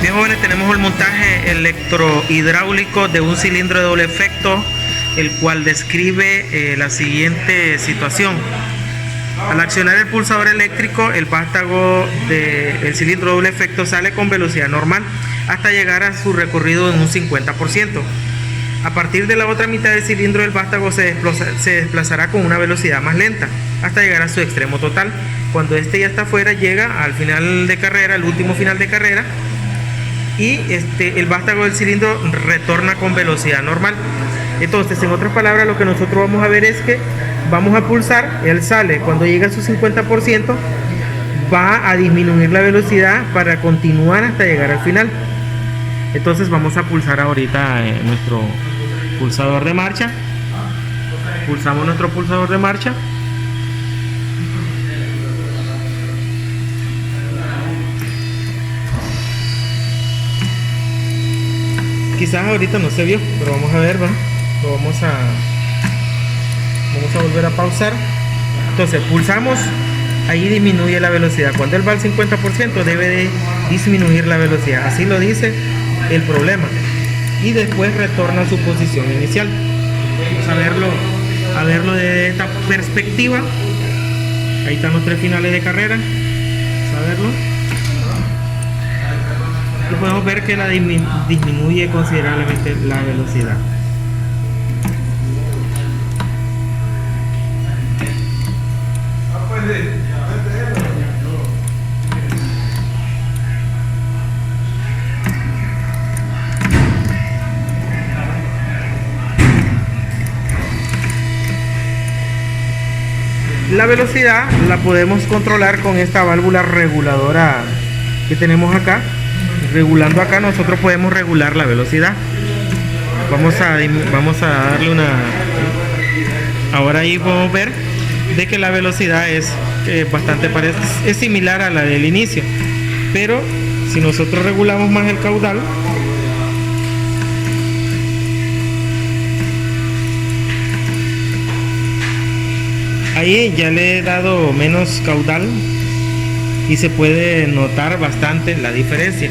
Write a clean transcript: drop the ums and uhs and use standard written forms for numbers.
Bien, jóvenes, tenemos el montaje electrohidráulico de un cilindro de doble efecto, el cual describe la siguiente situación. Al accionar el pulsador eléctrico, el vástago del cilindro de doble efecto sale con velocidad normal hasta llegar a su recorrido en un 50%. A partir de la otra mitad del cilindro, el vástago se desplazará con una velocidad más lenta hasta llegar a su extremo total. Cuando este ya está afuera, llega al final de carrera, el último final de carrera, y el vástago del cilindro retorna con velocidad normal. Entonces, en otras palabras, lo que nosotros vamos a ver es que vamos a pulsar, él sale, cuando llega a su 50%, va a disminuir la velocidad para continuar hasta llegar al final. Entonces vamos a pulsar ahorita nuestro pulsador de marcha. Pulsamos nuestro pulsador de marcha. Quizás ahorita no se vio, pero vamos a ver, ¿va? Lo vamos a volver a pausar. Entonces pulsamos, ahí disminuye la velocidad. Cuando él va al 50% debe de disminuir la velocidad, así lo dice el problema, y después retorna a su posición inicial. Vamos a verlo desde esta perspectiva. Ahí están los 3 finales de carrera. Vamos a verlo. Y podemos ver que disminuye considerablemente la velocidad. La velocidad la podemos controlar con esta válvula reguladora que tenemos acá. Regulando acá nosotros podemos regular la velocidad. Vamos a darle una... Ahora ahí podemos ver de que la velocidad es similar a la del inicio, pero si nosotros regulamos más el caudal, ahí ya le he dado menos caudal y se puede notar bastante la diferencia.